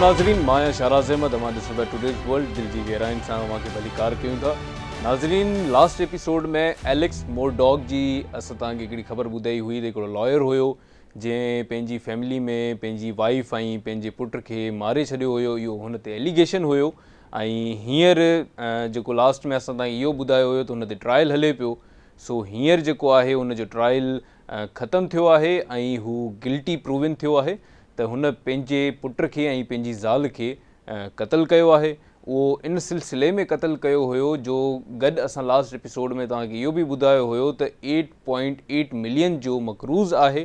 नाज़रीन, मां शहराज़ अहमद अमां ॾिसो था टुडेज़ वर्ल्ड दिल जी गहराइन सां अवां खे भली कार कयूं था। नाज़रीन, लास्ट एपिसोड में एलेक्स मोरडॉक जी असां तव्हांखे हिकिड़ी ख़बर ॿुधाई हुई त हिकिड़ो लॉयर हुयो जंहिं पंहिंजी फैमिली में पंहिंजी वाइफ ऐं पंहिंजे पुट खे मारे छॾियो हुयो। इहो हुन ते एलिगेशन हुयो ऐं हींअर जेको लास्ट में असां तव्हांखे इहो ॿुधायो हुयो त हुन ते ट्रायल हले पियो। सो हींअर जेको आहे हुनजो ट्रायल ख़तमु थियो आहे ऐं हू गिल्टी प्रूवन थियो आहे त हुन पंहिंजे पुट खे ऐं पंहिंजी ज़ाल खे क़तलु कयो आहे। उहो इन सिलसिले में क़तलु कयो हुयो जो गॾु असां लास्ट एपिसोड में तव्हांखे इहो बि ॿुधायो हुयो त 8.8 मिलियन जो मक़रूज़ आहे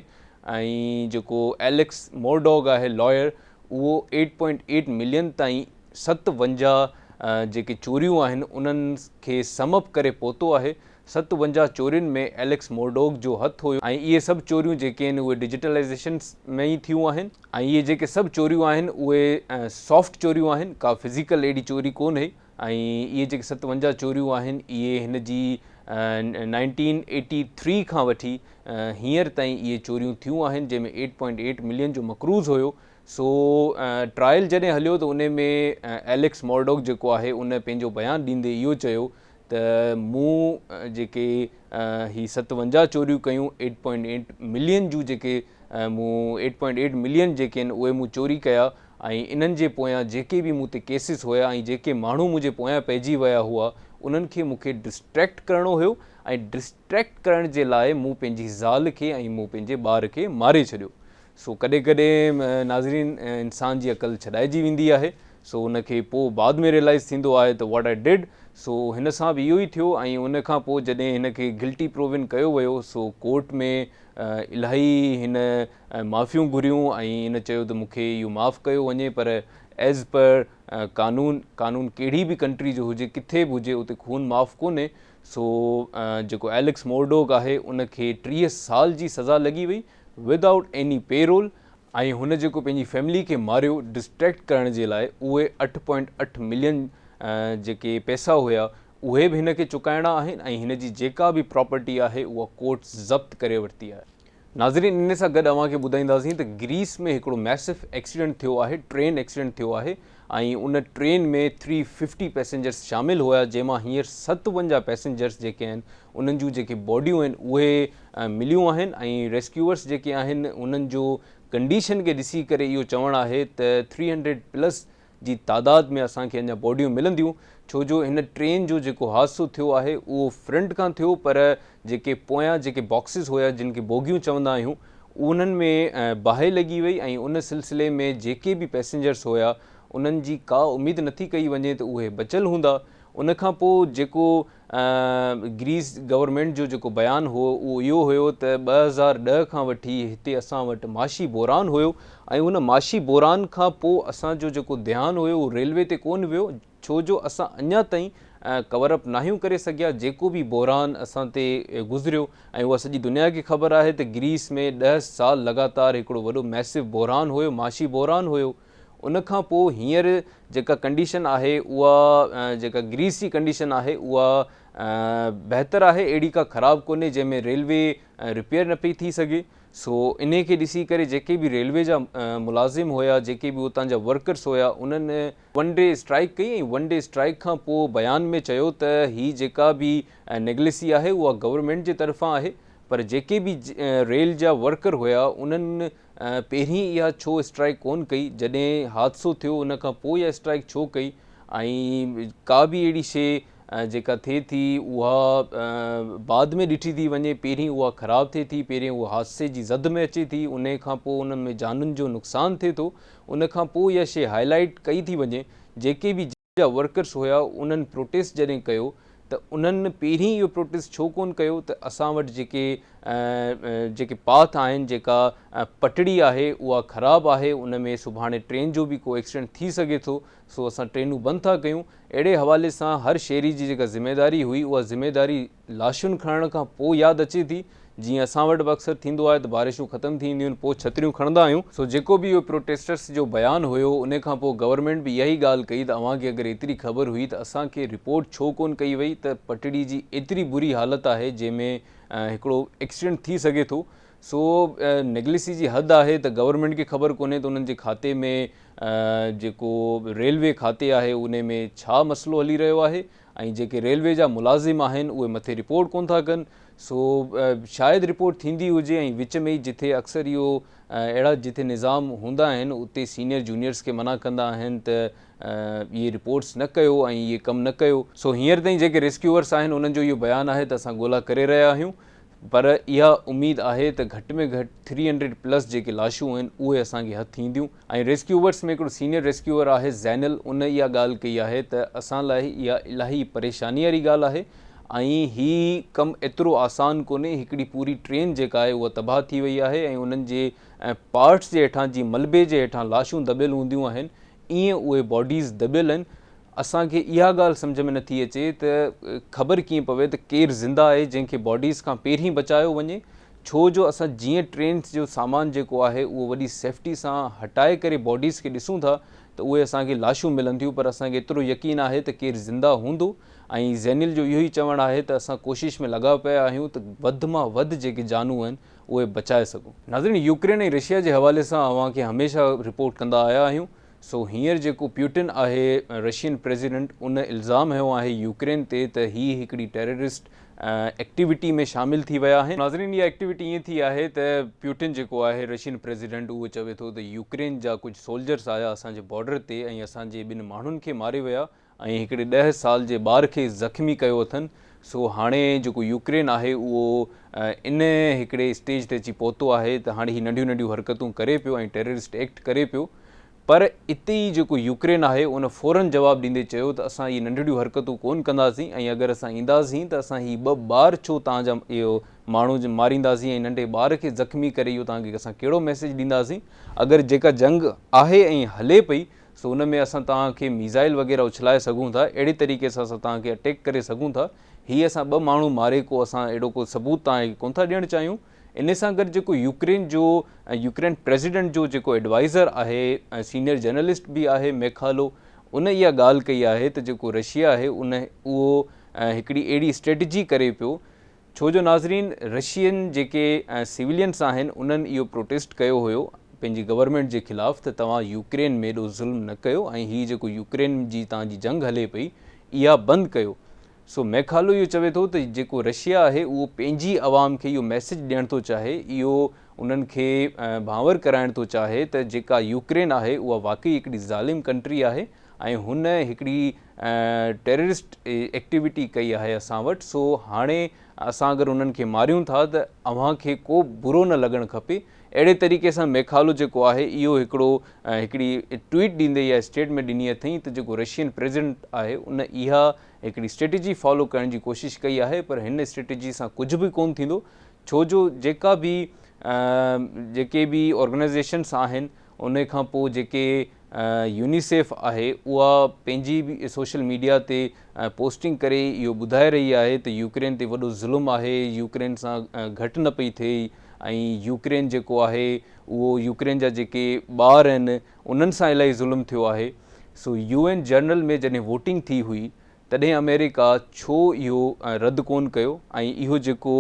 ऐं जेको एलेक्स मोरडॉक आहे लॉयर, उहो 8.8 मिलियन ताईं 57 जेके चोरियूं आहिनि उन्हनि खे समअप करे पहुतो आहे। 57 चोरियुनि में एलेक्स मोरडॉक जो हथु हुयो ऐं इहे सभु चोरियूं जेके आहिनि उहे डिजिटलाइज़ेशन में ई थियूं आहिनि ऐं इहे जेके सभु चोरियूं आहिनि उहे सॉफ्ट चोरियूं आहिनि, का फिज़िकल अहिड़ी चोरी कोन्हे। ऐं इहे जेके 57 चोरियूं आहिनि इहे हिन जी 1983 खां वठी हींअर ताईं इहे चोरियूं थियूं आहिनि जंहिंमें 8.8 मिलियन जो मक़रूज़ हुयो। सो ट्रायल जॾहिं हलियो त उन में एलेक्स मोरडॉक जेको आहे उन पंहिंजो बयानु ॾींदे इहो चयो त मूं जेके ही 57 चोरियूं कयूं 8.8 मिलियन जूं जेके मूं 8.8 मिलियन जेके आहिनि उहे मूं चोरी कया ऐं इन्हनि जे पोयां जेके बि मूं ते केसिस हुया ऐं जेके माण्हू मुंहिंजे पोयां पइजी विया हुआ उन्हनि खे मूंखे डिस्ट्रैक्ट करिणो हुयो ऐं डिस्ट्रैक्ट करण जे लाइ मूं पंहिंजी ज़ाल खे ऐं मूं पंहिंजे ॿार खे मारे छॾियो। सो कॾहिं कॾहिं नाज़रीन इंसान जी अक़ल छॾाइजी वेंदी आहे। सो उनखे पोइ बाद में रियलाइज़ थींदो आहे त व्हाट आई डिड। सो हिन सां बि इहो ई थियो ऐं उन खां पोइ जॾहिं हिन खे गिल्टी प्रूवन कयो वियो सो कोर्ट में इलाही हिन माफ़ियूं घुरियूं ऐं हिन चयो त मूंखे इहो माफ़ु कयो वञे, पर एज़ पर कानून कहिड़ी बि कंट्री जो हुजे, किथे बि हुजे, उते खून माफ़ु कोन्हे। सो जेको एलेक्स मोरडॉक आहे उनखे 30 साल जी सज़ा लॻी वई विदाउट एनी पेरोल ऐं हुन जेको पंहिंजी फैमिली खे मारियो डिस्ट्रैक्ट करण जे लाइ उहे 8.8 मिलियन जेके पैसा हुया उहे बि हिन खे चुकाइणा आहिनि ऐं हिन जी जेका बि प्रॉपर्टी आहे उहा कोर्ट ज़ब्त करे वरिती आहे। नाज़रीन, इन सां गॾु अव्हांखे ॿुधाईंदासीं त ग्रीस में हिकिड़ो मैसिव एक्सीडेंट थियो आहे, ट्रेन एक्सीडेंट थियो आहे ऐं उन ट्रेन में 350 पैसेंजर्स शामिलु हुया जंहिंमां हींअर 57 पैसेंजर्स जेके आहिनि उन्हनि जूं जेके बॉडियूं आहिनि उहे मिलियूं आहिनि ऐं रेस्क्यूअर्स जेके आहिनि उन्हनि जो कंडीशन खे ॾिसी करे इहो चवणु आहे त 300+ जी तादाद में असांखे अञा बॉडियूं मिलंदियूं, छो जो हिन ट्रेन जो जेको हादसो थियो आहे उहो फ्रंट खां थियो, पर जेके पोयां जेके बॉक्सिस हुया जिन खे बोगियूं चवंदा आहियूं उन्हनि में बाहि लॻी वई ऐं उन सिलसिले में जेके बि पैसेंजर्स हुया उन्हनि जी का उमेदु नथी कई वञे त उहे बचियलु हूंदा। उन खां पोइ जेको ग्रीस गवर्नमेंट जो जेको बयानु हुओ उहो इहो हुयो त 2010 खां वठी हिते असां वटि माशी बोरान हुयो ऐं उन माशी बोरान खां पोइ असांजो जेको ध्यानु हुयो उहो रेलवे ते कोन वियो, छो जो असां अञा ताईं कवरअप नाहियूं करे सघिया जेको बि बोरान असां ते गुज़रियो ऐं उहा सॼी दुनिया खे ख़बर आहे त ग्रीस में 10 साल लॻातार हिकिड़ो वॾो मैसिव बोरान हुयो, माशी बोरान हुयो। उन खां पोइ हींअर जेका कंडीशन आहे उहा जेका ग्रीस जी कंडीशन आहे उहा बहितरु आहे, अहिड़ी का ख़राबु कोन्हे जंहिंमें रेलवे रिपेयर न पई थी सघे। सो इन खे ॾिसी करे जेके बि रेलवे जा मुलाज़िम हुया, जेके बि उतां जा वर्कर्स हुया, उन्हनि 1 डे स्ट्राइक कई ऐं 1 डे स्ट्राइक खां पोइ बयान में चयो त ही जेका बि नेगलेसी आहे उहा गवर्नमेंट जे तरफ़ां आहे, पर जेके बि रेल जा वर्कर हुया उन्हनि पहिरीं इहा छो स्ट्राइक कोन कई, जॾहिं हादसो थियो उन खां पोइ इहा स्ट्राइक छो कई ऐं का बि अहिड़ी शइ जेका थिए थी उहा बाद में ॾिठी थी वञे, पहिरीं उहा ख़राबु थिए थी, पहिरीं उहा हादसे जी ज़द में अचे थी, उन खां पोइ उन में जानुनि जो नुक़सानु थिए थो, उन खां पोइ इहा शइ हाईलाइट कई थी वञे। जेके बि जा वर्कर्स हुया उन्हनि प्रोटेस्ट जॾहिं कयो त उन्हनि पहिरीं इहो प्रोटेस्ट छो कोन कयो त असां वटि जेके पाथ आहिनि, जेका पटड़ी आहे उहा ख़राबु आहे, उन में सुभाणे ट्रेन जो बि को एक्सीडेंट थी सघे थो, सो असां ट्रेनूं बंदि था कयूं। अहिड़े हवाले सां हर शहरी जी जेका ज़िमेदारी हुई उहा ज़िमेदारी लाशुनि खणण खां पोइ यादि अचे थी। जीअं असां वटि बि अक्सर थींदो आहे त बारिशूं ख़तमु थी वेंदियूं आहिनि पोइ छतरियूं खणंदा आहियूं। सो जेको बि इहो प्रोटेस्टर्स जो बयानु हुयो उन खां पोइ गवर्नमेंट बि इहा ई ॻाल्हि कई त अव्हांखे अगरि एतिरी ख़बर हुई त असांखे रिपोर्ट छो कोन कई वई त पटड़ी जी एतिरी बुरी हालत आहे जंहिंमें हिकिड़ो एक्सीडेंट थी सघे थो। सो नेग्लेसी जी हद आहे त गवर्नमेंट खे ख़बर कोन्हे त उन्हनि जे खाते में जेको रेलवे खाते आहे उन में छा मसइलो हली रहियो आहे ऐं जेके रेलवे जा मुलाज़िम आहिनि उहे मथे रिपोर्ट कोन था कनि। सो शायदि रिपोर्ट थींदी हुजे ऐं विच में ई जिथे अक्सर इहो अहिड़ा जिथे निज़ाम हूंदा आहिनि उते सीनियर जूनियर्स खे मना कंदा आहिनि त इहे रिपोर्ट्स न कयो ऐं इहे कमु न कयो। सो हींअर ताईं जेके रेस्क्यूअर्स आहिनि उन्हनि जो इहो बयानु आहे त असां ॻोल्हा करे रहिया आहियूं, पर इहा उमेदु आहे त घटि में घटि 300+ जेके लाशूं आहिनि उहे असांखे हथु थींदियूं। ऐं रेस्क्यूअर्स में हिकिड़ो सीनियर रेस्क्यूअर आहे ज़ैनल, उन इहा ॻाल्हि कई आहे त असां लाइ इहा इलाही परेशानी वारी ॻाल्हि आहे ऐं हीउ कमु एतिरो आसान कोन्हे। हिकिड़ी पूरी ट्रेन जेका आहे उहा तबाह थी वई आहे ऐं उन्हनि जे पार्ट्स जे हेठां जी मलबे जे हेठां लाशूं दॿियल हूंदियूं आहिनि, ईअं उहे बॉडीज़ दॿियल आहिनि। असांखे इहा ॻाल्हि सम्झ में नथी अचे त ख़बर कीअं पवे त केरु ज़िंदा आहे जंहिंखे बॉडीज़ खां पहिरीं बचायो वञे, छो जो असां जीअं ट्रेन्स जो सामान जेको आहे उहो वॾी सेफ्टी सां हटाए करे बॉडीज़ खे ॾिसूं था त उहे असांखे लाशूं मिलनि थियूं, पर असांखे एतिरो यकीन आहे त केरु ज़िंदा हूंदो। ऐं ज़ैनिल जो इहो ई चवणु आहे त असां कोशिशि में लॻा पिया आहियूं त वधि मां वधि जेके जानूं आहिनि उहे बचाए सघूं। नाज़रीन, यूक्रेन ऐं रशिया जे हवाले सां अव्हांखे हमेशह रिपोर्ट कंदा आया आहियूं। सो हींअर जेको प्यूटिन आहे रशियन प्रेसिडेंट, उन इल्ज़ाम हयो आहे यूक्रेन ते त हीअ हिकिड़ी टेररिस्ट एक्टिविटी में शामिल थी विया आहिनि। नाज़रीन, इहा एक्टिविटी ईअं थी आहे त प्यूटिन जेको आहे रशियन प्रेसिडेंट, उहो चवे थो त यूक्रेन जा कुझु सोल्जर्स आया असांजे बॉर्डर ते ऐं असांजे ॿिनि माण्हुनि खे मारे विया ऐं हिकिड़े 10 साल जे ॿार खे ज़ख़्मी कयो अथनि। सो हाणे जेको यूक्रेन आहे उहो इन हिकिड़े स्टेज ते अची पहुतो आहे त हाणे हीअ नंढियूं नंढियूं हरकतूं करे पियो ऐं टेररिस्ट एक्ट करे पियो। पर इते ई जेको यूक्रेन आहे उन फ़ौरन जवाबु ॾींदे चयो त असां इहे नंढिड़ियूं हरकतूं कोन कंदासीं ऐं अगरि असां ईंदासीं त असां हीअ 2 ॿार छो तव्हांजा इहो माण्हू मारींदासीं ऐं नंढे ॿार खे ज़ख़्मी करे इहो तव्हांखे असां कहिड़ो मैसेज ॾींदासीं। अगरि जेका जंग आहे ऐं हले पई सो उन में असां तव्हांखे मिज़ाइल वग़ैरह उछलाए सघूं था, अहिड़े तरीक़े सां असां तव्हांखे अटैक करे सघूं था। हीअ असां 2 माण्हू मारे को असां अहिड़ो को सबूत तव्हांखे कोन था ॾियणु चाहियूं। इन सां गॾु जेको यूक्रेन प्रेसिडेंट जो जेको एडवाइज़र आहे, सीनियर जर्नलिस्ट बि आहे मैखालो, उन इहा ॻाल्हि कई आहे त जेको रशिया आहे उहो हिकिड़ी अहिड़ी स्ट्रेटजी करे पियो, छो जो नाज़रीन रशियन जेके सिविलियंस आहिनि उन्हनि इहो प्रोटेस्ट कयो हुयो पंहिंजी गवर्नमेंट जे ख़िलाफ़ त तव्हां यूक्रेन में एॾो ज़ुल्म न कयो ऐं हीअ जेको यूक्रेन जी तव्हांजी जंग हले पई इहा बंदि कयो। सो मैखालो इहो चवे थो त जेको रशिया आहे उहो पंहिंजी आवाम खे इहो मैसेज ॾियणु थो चाहे, इहो उन्हनि खे भांवर कराइणु थो चाहे त जेका यूक्रेन आहे उहा वाक़ई हिकिड़ी ज़ालिम कंट्री आहे ऐं हुन हिकिड़ी टेररिस्ट एक्टिविटी कई आहे असां वटि। सो हाणे असां अगरि उन्हनि खे मारियूं था त अव्हांखे को बुरो न लॻणु खपे। अहिड़े तरीक़े सां मैखालो जेको आहे इहो हिकिड़ी ट्वीट ॾींदे या स्टेटमेंट ॾिनी अथई त जेको रशियन प्रेसिडेंट आहे उन इहा हिकिड़ी स्ट्रेटजी फॉलो करण जी कोशिशि कई आहे, पर हिन स्ट्रेटजी सां कुझु बि कोन थींदो, छो जो जेके बि ऑर्गेनाइज़ेशन्स आहिनि उन खां पोइ जेके यूनिसेफ आहे उहा पंहिंजी बि सोशल मीडिया ते पोस्टिंग करे इहो ॿुधाए रही आहे त यूक्रेन ते वॾो ज़ुल्म आहे, यूक्रेन सां घटि न पई थिए ऐं यूक्रेन जेको आहे उहो यूक्रेन जा जेके ॿार आहिनि उन्हनि सां इलाही ज़ुल्म थियो आहे। सो UN जनरल में जॾहिं वोटिंग थी हुई तॾहिं अमेरिका छो इहो रद्द कोन कयो ऐं इहो जेको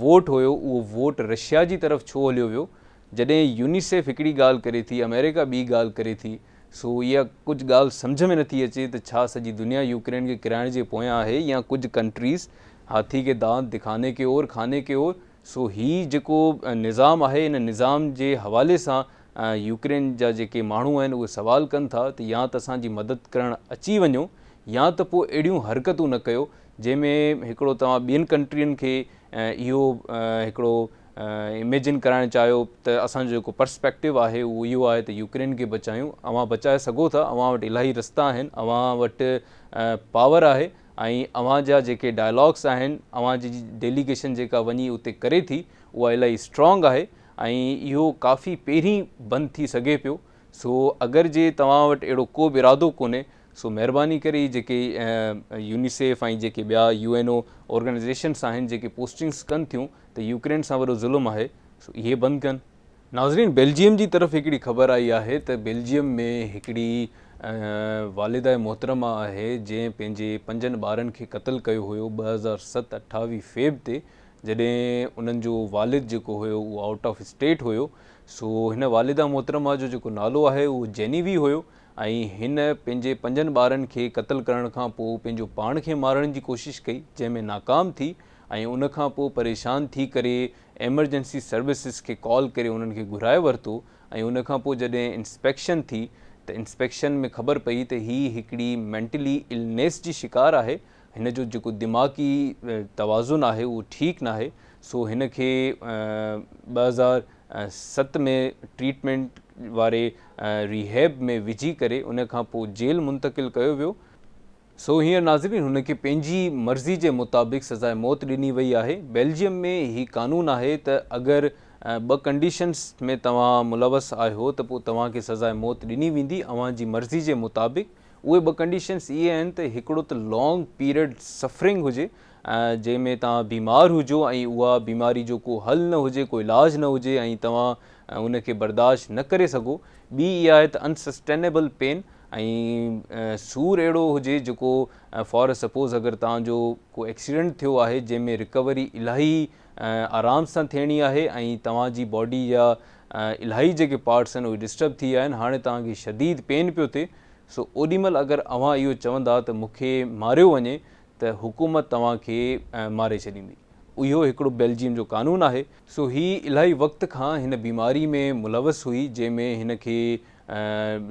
वोट हुयो उहो वोट रशिया जी तरफ़ छो हलियो वियो। जॾहिं यूनिसेफ हिकिड़ी ॻाल्हि करे थी, अमेरिका ॿी ॻाल्हि करे थी, सो इहा कुझु ॻाल्हि सम्झ में नथी अचे त छा सॼी दुनिया यूक्रेन खे किराइण जे पोयां आहे या कुझु कंट्रीज़ हाथी के दांत दिखाने के ओर खाने के ओर। सो हीअ जेको निज़ाम आहे इन निज़ाम जे हवाले सां यूक्रेन जा जेके माण्हू आहिनि उहे सवाल कनि था त या त असांजी मदद करणु अची वञो या त पोइ अहिड़ियूं हरकतूं न कयो जंहिंमें हिकिड़ो तव्हां ॿियनि कंट्रियुनि खे इहो हिकिड़ो इमेजिन कराइणु चाहियो त असांजो जेको पर्सपेक्टिव आहे उहो इहो आहे त यूक्रेन खे बचायूं। अव्हां बचाए सघो था, अव्हां वटि इलाही रस्ता आहिनि, अव्हां वटि पावर आहे ऐं अव्हां जा जेके डायलॉग्स आहिनि, अव्हांजी डेलीगेशन जेका वञी उते करे थी उहा इलाही स्ट्रॉन्ग आहे ऐं इहो काफ़ी पहिरीं बंदि थी सघे पियो। सो अगरि जे तव्हां वटि अहिड़ो को बि इरादो कोन्हे सो महिरबानी करे जेके यूनिसेफ ऐं जेके ॿिया UNO ऑर्गेनाइज़ेशन्स आहिनि जेके पोस्टिंग्स कनि थियूं त यूक्रेन सां वॾो ज़ुल्म आहे सो इहे बंदि कनि। नाज़रीन, बेल्जियम जी तरफ़ हिकिड़ी ख़बर आई आहे त बेल्जियम में हिकिड़ी वालिदा मोहतरमा आहे जंहिं पंहिंजे 5 ॿारनि खे क़तलु कयो हुयो 2007 28 फेब ते, जॾहिं उन्हनि जो वालिद जेको हुयो उहो आउट ऑफ स्टेट हुयो। सो हिन वालिदा मोहतरमा जो जेको नालो आहे उहो जेनीवी हुयो ऐं हिन पंहिंजे 5 ॿारनि खे क़त्ल करण खां पोइ पंहिंजो पाण खे मारण जी कोशिशि कई, जंहिंमें नाकाम थी ऐं उनखां पोइ परेशान थी करे एमरजेंसी सर्विसिस खे कॉल करे उन्हनि खे घुराए वरितो ऐं उनखां पोइ जॾहिं इंस्पेक्शन थी त इंस्पेक्शन में ख़बर पई त हीअ हिकिड़ी मेंटली इलनेस जी शिकार आहे, हिन जो जेको दिमाग़ी तवाज़ुन आहे उहो ठीकु न आहे। सो हिन खे 2007 में ट्रीटमेंट वारे रिहैब में विझी करे उन खां पोइ जेल मुंतक़िल कयो वियो। सो हींअर नाज़रीन हुनखे पंहिंजी मर्ज़ी जे मुताबिक़ सज़ाए मौत ॾिनी वई आहे। बेल्जियम में ही क़ानून आहे त अगरि 2 कंडीशन्स में तव्हां मुलवस आहियो त पोइ तव्हांखे सज़ाए मौत ॾिनी वेंदी अव्हांजी मर्ज़ी जे मुताबिक़। उहे 2 कंडीशन्स इहे आहिनि त हिकिड़ो त लॉन्ग पीरियड सफरिंग हुजे, जंहिंमें तव्हां बीमार हुजो ऐं उहा बीमारी जो को हल न हुजे, को इलाज न हुजे ऐं तव्हां उनखे बर्दाश्त न करे सघो। ॿी इहा आहे त अनसस्टेनेबल पेन ऐं सूरु अहिड़ो हुजे जेको फॉर सपोज़ अगरि तव्हांजो को एक्सीडेंट थियो आहे जंहिंमें रिकवरी इलाही आराम सां थियणी आहे ऐं तव्हांजी बॉडी जा इलाही जेके पार्ट्स आहिनि उहे डिस्टर्ब थी विया आहिनि, हाणे तव्हांखे शदीद पेन पियो थिए। सो ओॾीमहिल अगरि अव्हां इहो चवंदा त मूंखे मारियो वञे त हुकूमत तव्हांखे मारे छॾींदी। इहो हिकिड़ो बेल्जियम जो क़ानून आहे। सो ही इलाही वक़्त खां हिन बीमारी में मुलवस हुई, जंहिंमें हिन खे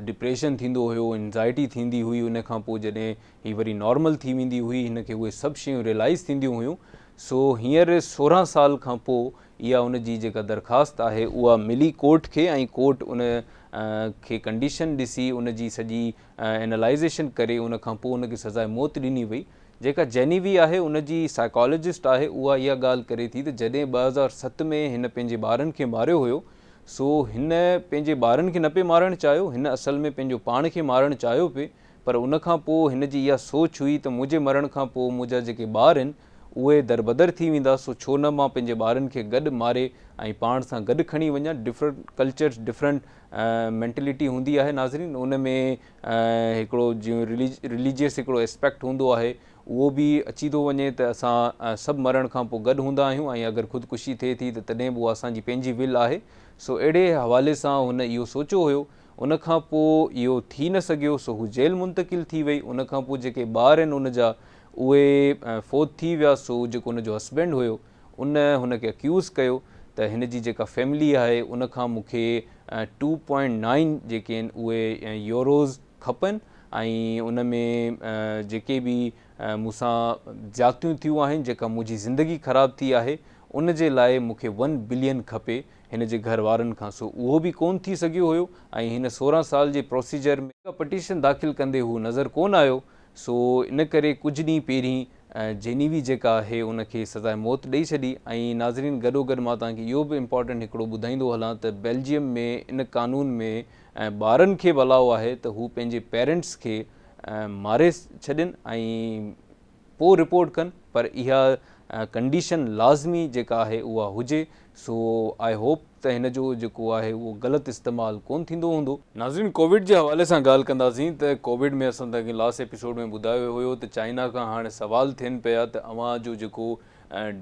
डिप्रेशन थींदो हुयो, एंज़ाइटी थींदी हुई। उन खां पोइ जॾहिं ही वरी नॉर्मल थी वेंदी हुई, हिन खे उहे सभु शयूं रियलाइज़ थींदियूं हुयूं। सो हींअर 16 साल खां पोइ इहा उन जी जेका दरख़्वास्त आहे उहा मिली कोर्ट खे ऐं कोर्ट उन खे कंडीशन ॾिसी उन जी सॼी एनालाइज़ेशन करे उन खां पोइ उनखे सज़ाए मौत ॾिनी वई। जेका जेनीवी आहे उन जी साइकोलॉजिस्ट आहे, उहा इहा ॻाल्हि करे थी त जॾहिं 2007 में हिन पंहिंजे ॿारनि खे मारियो हुयो, सो हिन पंहिंजे ॿारनि खे न पिए मारणु चाहियो, हिन असल में पंहिंजो पाण खे मारणु चाहियो पिए। पर उन खां पोइ हिन जी इहा सोच हुई त मुंहिंजे मरण खां पोइ मुंहिंजा जेके ॿार आहिनि उहे दरबदर थी वेंदा, सो छो न मां पंहिंजे ॿारनि खे गॾु मारे ऐं पाण सां गॾु खणी वञा। डिफरेंट कल्चर्स, डिफरेंट मैंटेलिटी हूंदी आहे नाज़रीन। उन में हिकिड़ो जीअं रिलीजियस हिकिड़ो एस्पेक्ट हूंदो आहे, उहो बि अची थो वञे त असां सभु मरण खां पोइ गॾु हूंदा आहियूं ऐं अगरि ख़ुदकुशी थिए थी त तॾहिं बि उहा असांजी पंहिंजी विल आहे। सो अहिड़े हवाले सां हुन इहो सोचियो हुयो। उन खां पोइ इहो थी न सघियो, सो हू जेल मुंतक़िल थी वई। उन खां पोइ जेके ॿार आहिनि उन जा उहे फोत थी विया। सो जेको उनजो हस्बैंड हुयो उन हुनखे अक्यूज़ कयो त हिन जी जेका फैमिली आहे उन खां मूंखे 2.9 जेके आहिनि उहे यूरोज़ खपनि ऐं उन में जेके बि मूंसां ज़्यादतियूं थियूं आहिनि, जेका मुंहिंजी ज़िंदगी ख़राबु थी आहे, उन जे लाइ मूंखे 1 बिलियन खपे हिन जे घर वारनि खां। सो उहो बि कोन थी सघियो हुयो ऐं हिन 16 साल जे प्रोसीजर में पटिशन दाख़िल कंदे हू नज़र कोन आयो। सो इन करे कुझु ॾींहं पहिरीं जेनीवी जेका आहे उनखे सज़ाए मौत ॾेई छॾी। ऐं नाज़रीन गॾोगॾु मां तव्हांखे इहो बि इम्पॉर्टेंट हिकिड़ो ॿुधाईंदो हलां त बेल्जियम में इन क़ानून में ॿारनि खे बि अलाउ आहे त हू पंहिंजे पेरेंट्स खे मारे छॾनि ऐं पोइ रिपोर्ट कनि, पर इहा कंडीशन लाज़मी जेका आहे उहा हुजे। सो आई होप त हिन जो जेको आहे उहो ग़लति इस्तेमालु कोन थींदो हूंदो। नाज़रीन कोविड जे हवाले सां ॻाल्हि कंदासीं त कोविड में असां तव्हांखे लास्ट एपिसोड में ॿुधायो हुयो त चाइना खां हाणे सवाल थियनि पिया त अव्हां जो जेको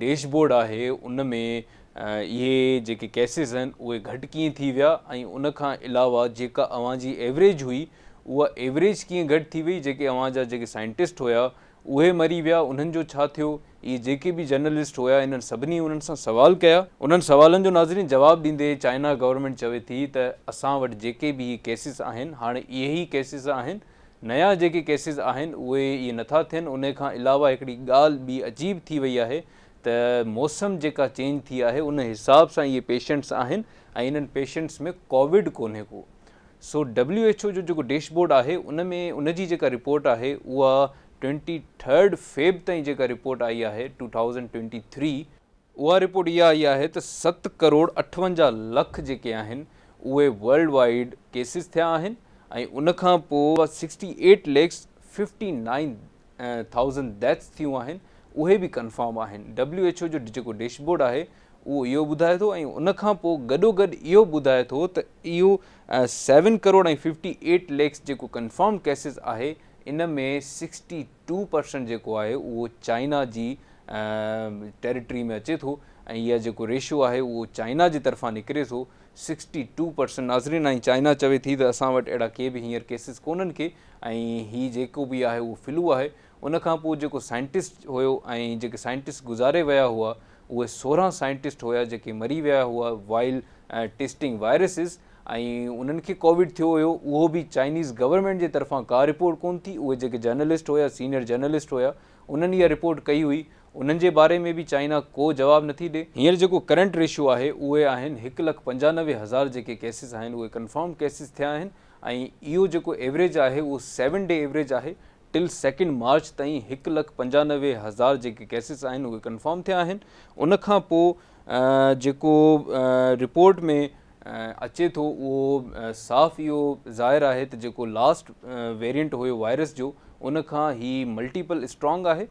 डैशबोर्ड आहे उन में इहे जेके केसिस आहिनि उहे घटि कीअं थी विया ऐं उन खां अलावा जेका अव्हांजी एवरेज हुई उहा एवरेज कीअं घटि थी वई। जेके अव्हां जा जेके साइंटिस्ट हुया उहे मरी विया, उन्हनि जो छा थियो। इहे जेके बि जर्नलिस्ट हुया इन्हनि सभिनी उन्हनि सां सवाल कया। उन्हनि सवालनि जो नाज़रीन जवाबु ॾींदे चाइना गवर्नमेंट चवे थी त असां वटि जेके बि केसिस आहिनि हाणे इहे ई केसिस आहिनि, नया जेके केसिस आहिनि उहे इहे नथा थियनि। उन खां अलावा हिकिड़ी ॻाल्हि ॿी अजीब थी वई आहे त मौसम जेका चेंज थी आहे उन हिसाब सां इहे पेशेंट्स आहिनि ऐं इन्हनि पेशेंट्स में कोविड कोन्हे को। सो WHO जो जेको डैशबोर्ड आहे उन में उन जी जेका रिपोर्ट आहे उहा 23 फेब ताईं जेका रिपोर्ट आई आहे 2023, उहा रिपोर्ट इहा आई आहे त 7 करोड़ 58 लख जेके आहिनि उहे वर्ल्ड वाइड केसिस थिया आहिनि ऐं उन खां पोइ 68 लैक्स 59,000 डेथ्स थियूं आहिनि, उहे बि कंफर्म आहिनि। WHO जो जेको डैशबोर्ड आहे उहो इहो ॿुधाए थो ऐं उन खां पोइ गॾोगॾु इहो ॿुधाए थो त इहो 7 करोड़ ऐं 58 लैक्स जेको कंफर्म केसिस आहे इन में 62% जेको आहे उहो चाइना जी टेरिटरी में अचे थो ऐं इहा जेको रेशियो आहे उहो चाइना जी तरफ़ां निकिरे थो 62%। नाज़रीन, ऐं चाइना चवे थी त असां वटि अहिड़ा के बि हींअर केसिस कोन्हनि के, ऐं हीउ जेको बि आहे उहो फ्लू आहे। उनखां पोइ जेको साइंटिस्ट हुयो ऐं जेके साइंटिस्ट गुज़ारे विया हुआ उहे 16 साइंटिस्ट हुया जेके मरी विया हुआ वाइल टेस्टिंग वायरसिस, ऐं उन्हनि खे कोविड थियो हुयो। उहो बि चाइनीज़ गवर्नमेंट जे तरफ़ां का रिपोर्ट कोन्ह थी। उहे जेके जर्नलिस्ट हुया, सीनियर जर्नलिस्ट हुया, उन्हनि इहा रिपोर्ट कई हुई। उन्हनि जे बारे में बि चाइना को जवाबु नथी ॾे। हींअर जेको करंट रेशियो आहे उहे आहिनि 1,95,000 जेके केसिस आहिनि उहे कंफर्म केसिस थिया आहिनि, ऐं इहो जेको एवरेज आहे उहो 7 डे एवरेज आहे। टिल 2 मार्च ताईं 1,95,000 जेके केसिस आहिनि उहे कंफर्म थिया आहिनि। उनखां पोइ जेको रिपोर्ट में अचे थो उहो साफ़ इहो ज़ाहिर आहे त जेको लास्ट वेरिएंट हुयो वायरस जो उनखां ही मल्टीपल स्ट्रॉन्ग आहे,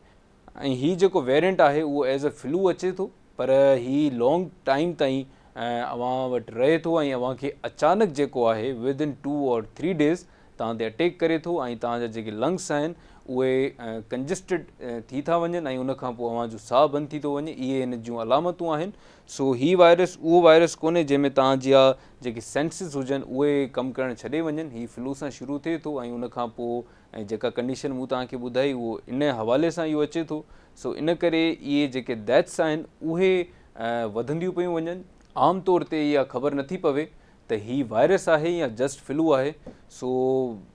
ऐं हीउ जेको वेरिएंट आहे उहो एज़ अ फ्लू अचे थो, पर ही लॉन्ग टाइम ताईं अव्हां वटि रहे थो ऐं अव्हां खे अचानक जेको आहे विदिन 2 और 3 डेज़ तव्हां ते अटैक करे थो, ऐं तव्हांजा जेके लंग्स आहिनि उहे कंजस्टेड थी था वञनि ऐं उनखां पोइ अव्हां जो साह बंदि थी थो वञे। इहे इन जूं अलामतूं आहिनि। सो हीउ वायरस उहो वायरस कोन्हे जंहिंमें तव्हांजा जेके सेंसिस हुजनि उहे कमु करणु छॾे वञनि। हीउ फ्लू सां शुरू थिए थो ऐं उनखां पोइ ऐं जेका कंडीशन मूं तव्हांखे ॿुधाई उहो इन हवाले सां इहो अचे थो। सो इन करे इहे जेके डेथ्स आहिनि उहे वधंदियूं पियूं वञनि। आम तौर ते इहा ख़बर नथी पवे त हीउ वायरस आहे या जस्ट फ्लू आहे। सो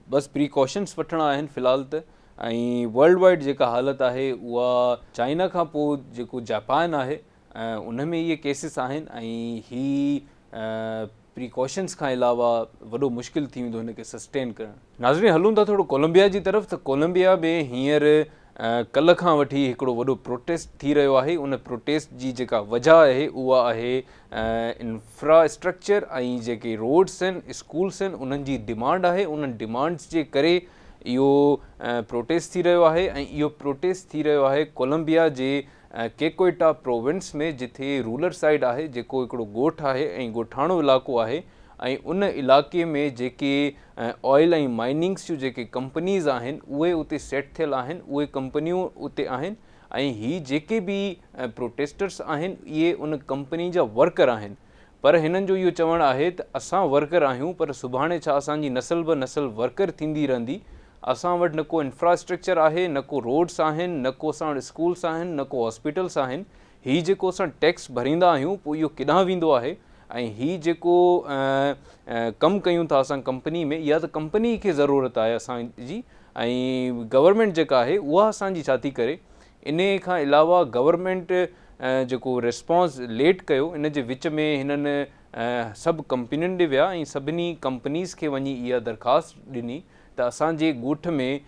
बसि प्रिकॉशन्स वठणा आहिनि फ़िलहाल त। ऐं वर्ल्ड वाइड जेका हालत आहे उहा चाइना खां पोइ जेको जापान आहे उन में इहे केसिस आहिनि, ऐं ही प्रिकॉशन्स खां अलावा वॾो मुश्किल थी वेंदो हिन खे सस्टेन करणु। नाज़रीन, हलूं था थोरो कोलंबिया जी तरफ़। त कोलंबिया में हींअर कल्ह खां वठी हिकिड़ो वॾो प्रोटेस्ट थी रहियो आहे। उन प्रोटेस्ट जी जेका वजह आहे उहा आहे इंफ्रास्ट्रक्चर ऐं जेके रोड्स आहिनि, स्कूल्स आहिनि, उन्हनि जी डिमांड आहे। उन्हनि डिमांड्स जे करे इहो प्रोटेस्ट थी रहियो आहे, ऐं इहो प्रोटेस्ट थी रहियो आहे कोलंबिया जे केकोइटा प्रोविंस में, जिथे रूरल साइड आहे, जेको हिकिड़ो ॻोठु आहे ऐं ॻोठाणो इलाइक़ो आहे। ऐं उन इलाइक़े में जेके ऑयल ऐं माइनिंग्स जूं जेके कंपनीज़ आहिनि उहे उते सेट थियल आहिनि, उहे कंपनियूं उते आहिनि। ऐं हीअ जेके बि प्रोटेस्टर्स आहिनि इहे उन कंपनी जा वर्कर आहिनि। पर हिननि जो इहो चवणु आहे त असां वर्कर आहियूं, पर सुभाणे छा असांजी नसल ब नसल वर्कर थींदी रहंदी। असां वटि न को इंफ्रास्ट्रक्चर आहे, न को रोड्स आहिनि, न को असां वटि स्कूल्स आहिनि, न को हॉस्पिटल्स आहिनि। हीअ जेको असां टैक्स भरींदा आहियूं पोइ इहो किॾांहुं वेंदो आहे, ऐं हीअ जेको कमु कयूं था असां कंपनी में, इहा त कंपनी खे ज़रूरत आहे असांजी, ऐं गवर्नमेंट जेका आहे उहा असांजी छा थी करे। इन खां अलावा गवर्नमेंट जेको रिस्पॉन्स लेट कयो, इन जे विच में हिननि सभु कंपनियुनि ॾे विया ऐं सभिनी कंपनीज़ खे वञी इहा दरख़्वास्त ॾिनी त असांजे ॻोठ में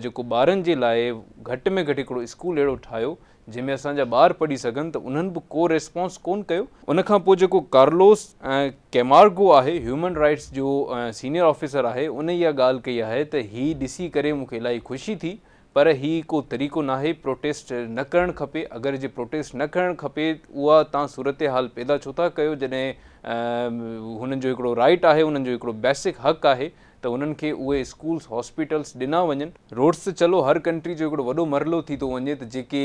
जेको ॿारनि जे लाइ घटि में घटि हिकिड़ो स्कूल अहिड़ो ठाहियो जंहिंमें असांजा ॿार पढ़ी सघनि। त उन्हनि बि को रिस्पॉन्स कोन कयो। उनखां पोइ जेको कार्लोस कैमार्गो आहे, ह्यूमन राइट्स जो सीनियर ऑफिसर आहे, उन इहा ॻाल्हि कई आहे त हीअ ॾिसी करे मूंखे इलाही ख़ुशी थी, पर हीअ को तरीक़ो न आहे, प्रोटेस्ट न करणु खपे। अगरि जे प्रोटेस्ट न करणु खपे उहा तव्हां सूरत हाल पैदा छो था कयो, जॾहिं हुननि जो हिकिड़ो राइट आहे, उन्हनि जो हिकिड़ो बेसिक हक़ आहे त उन्हनि खे उहे स्कूल्स हॉस्पिटल्स ॾिना वञनि। रोड्स त चलो हर कंट्री जो हिकिड़ो वॾो मरलो थी थो वञे, त जेके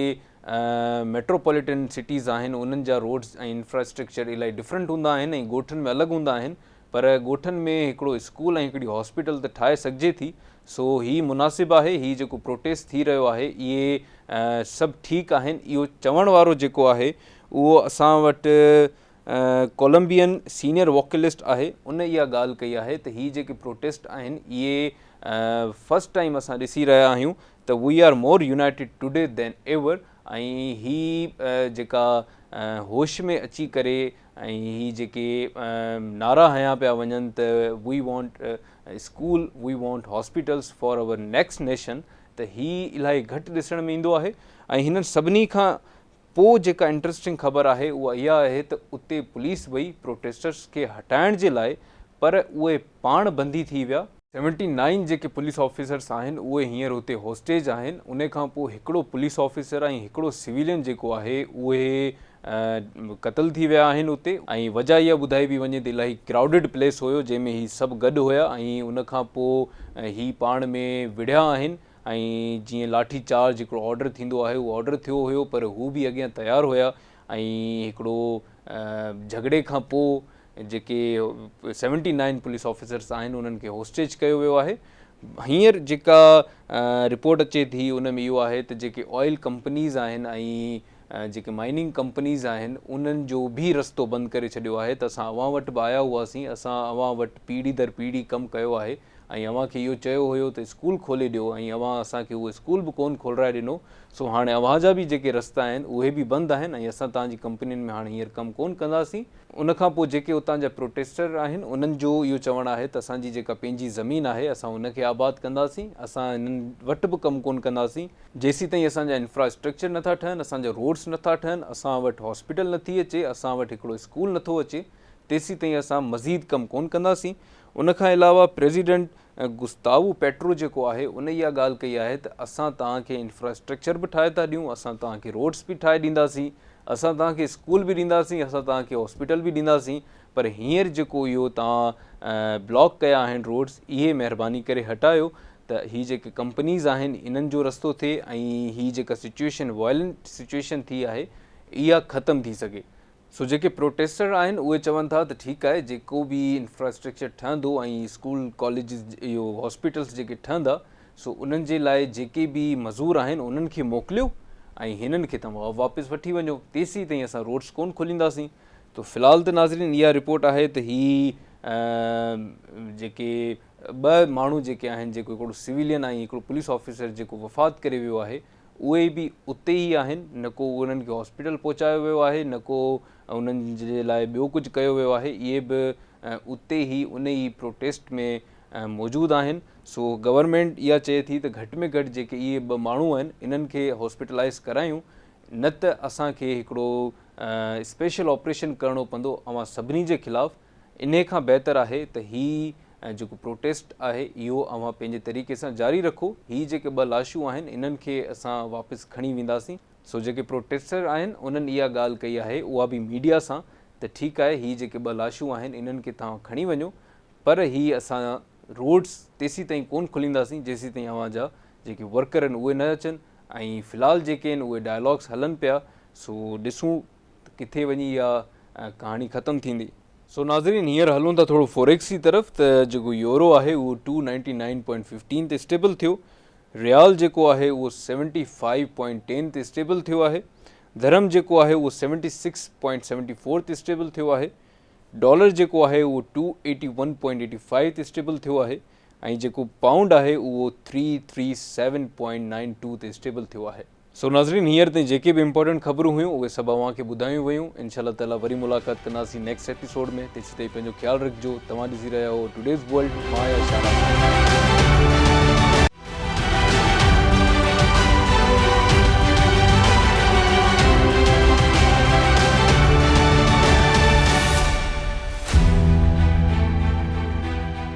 मेट्रोपॉलिटन सिटीज़ आहिनि उन्हनि जा रोड्स ऐं इंफ्रास्ट्रक्चर इलाही डिफरेंट हूंदा आहिनि ऐं ॻोठनि में अलॻि हूंदा आहिनि, पर ॻोठनि में हिकिड़ो स्कूल ऐं हिकिड़ी हॉस्पिटल त ठाहे सघिजे थी। सो हीअ मुनासिबु आहे। हीअ जेको प्रोटेस्ट थी रहियो आहे इहे सभु ठीकु आहिनि। इहो चवण वारो जेको आहे उहो असां वटि कोलंबियन सीनियर वोकलिस्ट आहे, उन इहा ॻाल्हि कई आहे त हीअ जेके प्रोटेस्ट आहिनि इहे फस्ट टाइम असां ॾिसी रहिया आहियूं त we are more united today than ever. ऐं ही जेका होश में अची करे ऐं ही जेके नारा हया पिया वञनि त we want school, we want hospitals for our next nation, त ही इलाही घटि ॾिसण में ईंदो आहे। ऐं हिननि सभिनी खां पोइ जेका इंट्रस्टिंग ख़बर आहे उहा इहा आहे त उते पुलिस वई प्रोटेस्टर्स खे हटाइण जे लाइ, पर उहे पाण बंदी थी विया। 79 जेके पुलिस ऑफिसर्स आहिनि उहे हींअर हुते हॉस्टेज आहिनि। उन खां पोइ हिकिड़ो पुलिस ऑफिसर ऐं हिकिड़ो सिविलियन जेको आहे उहे क़तल थी विया आहिनि उते। ऐं वजह इहा ॿुधाई बि वञे त इलाही क्राउडिड प्लेस हुयो जंहिंमें ही सभु गॾु हुया, ऐं उनखां पोइ ही पाण में विढ़िया आहिनि ऐं जीअं लाठी चार्ज हिकिड़ो ऑर्डर थींदो आहे उहो ऑर्डर थियो हुयो, पर हू बि अॻियां तयारु हुया ऐं हिकिड़ो झगड़े खां पोइ जेके 79 पुलिस ऑफिसर्स आहिनि उन्हनि खे होस्टेज कयो वियो आहे। हींअर जेका रिपोर्ट अचे थी उन में इहो आहे त जेके ऑयल कंपनीज़ आहिनि ऐं जेके माइनिंग कंपनीज़ आहिनि उन्हनि जो बि रस्तो बंदि करे छॾियो आहे त असां अव्हां वटि बि आया हुआसीं, असां अव्हां वटि पीढ़ी दर पीढ़ी कमु कयो आहे ऐं अव्हांखे इहो चयो हुयो त स्कूल खोले ॾियो ऐं अव्हां असांखे उहो स्कूल बि कोन खोलाए ॾिनो। सो हाणे अव्हां जा बि जेके रस्ता आहिनि उहे बि बंदि आहिनि ऐं असां तव्हांजी कंपनियुनि में हाणे हींअर कमु कोन कंदासीं। उनखां पोइ जेके उतां जा प्रोटेस्टर आहिनि उन्हनि जो इहो चवणु आहे त असांजी जेका पंहिंजी ज़मीन आहे असां उनखे आबाद कंदासीं, असां इन्हनि वटि बि कमु कोन कंदासीं जेसीं ताईं असांजा इंफ्रास्ट्रक्चर नथा ठहनि, असांजा रोड्स नथा ठहनि, असां वटि हॉस्पिटल नथी अचे, असां वटि हिकिड़ो स्कूल नथो अचे, तेसीं ताईं असां मज़ीद कमु कोन कंदासीं। उनखां अलावा प्रेसिडेंट गुस्तावो पेट्रो जेको आहे उन इहा ॻाल्हि कई आहे त असां तव्हांखे इंफ्रास्ट्रक्चर बि ठाहे था ॾियूं, असां तव्हांखे रोड्स बि ठाहे ॾींदासीं, असां तव्हांखे स्कूल बि ॾींदासीं, असां तव्हांखे हॉस्पिटल बि ॾींदासीं, पर हींअर जेको इहो तव्हां ब्लॉक कया आहिनि रोड्स, इहे महिरबानी करे हटायो त हीअ जेके कंपनीज़ आहिनि इन्हनि जो रस्तो थिए ऐं हीअ जेका सिचुएशन वायलेंट सिचुएशन थी आहे इहा ख़तमु थी सघे। सो जेके प्रोटेस्टर आहिनि उहे चवनि था त ठीकु आहे, जेको बि इंफ्रास्ट्रक्चर ठहंदो ऐं स्कूल कॉलेजिस इहो हॉस्पिटल्स जेके ठहंदा सो उन्हनि जे लाइ जेके बि मज़ूर आहिनि उन्हनि खे मोकिलियो ऐं हिननि खे तव्हां वापसि वठी वञो, तेसीं ताईं असां रोड्स कोन खोलींदासीं। तो फ़िलहाल त नाज़रीन इहा रिपोर्ट आहे त हीअ जेके ॿ माण्हू जेके आहिनि, जेको हिकिड़ो सिविलियन ऐं हिकिड़ो पुलिस ऑफिसर जेको वफ़ात करे वियो आहे, उहे बि उते ई आहिनि, न को उन्हनि खे हॉस्पिटल पहुचायो वियो आहे, न को उन्हनि जे लाइ ॿियो कुझु कयो वियो आहे, इहे बि उते ई उन ई प्रोटेस्ट में मौजूदु आहिनि। सो गवर्नमेंट इहा चए थी त घटि में घटि जेके इहे ॿ माण्हू आहिनि इन्हनि खे हॉस्पिटलाइज़ करायूं, न त असांखे हिकिड़ो स्पेशल ऑपरेशन करिणो पवंदो अवां सभिनी जे ख़िलाफ़ु। इन खां बहितर आहे त हीअ जेको प्रोटेस्ट आहे इहो अवां पंहिंजे तरीक़े सां जारी रखो। हीअ जेके ॿ लाशूं आहिनि इन्हनि खे असां वापसि खणी वेंदासीं। सो जेके प्रोटेस्टर आहिनि उन्हनि इहा ॻाल्हि कई आहे, उहा बि मीडिया सां, त ठीकु आहे हीअ जेके ॿ लाशूं आहिनि इन्हनि खे तव्हां खणी वञो, पर हीअ असां रोड्स तेसीं ताईं कोन खोलींदासीं जेसीं ताईं अव्हां जा जेके वर्कर आहिनि उहे न अचनि। ऐं फ़िलहाल जेके आहिनि उहे डायलॉग्स हलनि पिया, सो ॾिसूं किथे वञी इहा कहाणी ख़तमु थींदी। सो नाज़रीन हींअर हलूं था थोरो फॉरेक्स जी तरफ़। त जेको यूरो आहे उहो 299.15 ते स्टेबल थियो, रियाल जेको आहे उहो 75.10 ते स्टेबल थियो आहे, धर्म जेको आहे उहो 76.74 ते स्टेबल थियो आहे, डॉलर जेको आहे उहो 281.85 ते स्टेबल थियो आहे, ऐं जेको पाउंड आहे उहो 337.92 ते स्टेबल थियो आहे। सो नाज़रीन हींअर ताईं जेके बि इंपॉर्टेंट ख़बरूं हुयूं उहे सभु अव्हांखे ॿुधायूं वियूं। इंशाअल्लाह ताला वरी मुलाक़ात कंदासीं नेक्स्ट एपिसोड में। तेसीं ताईं पंहिंजो ख़्यालु रखिजो। तव्हां ॾिसी रहिया हो टुडेज़ वर्ल्ड। मां आहियां इशारा।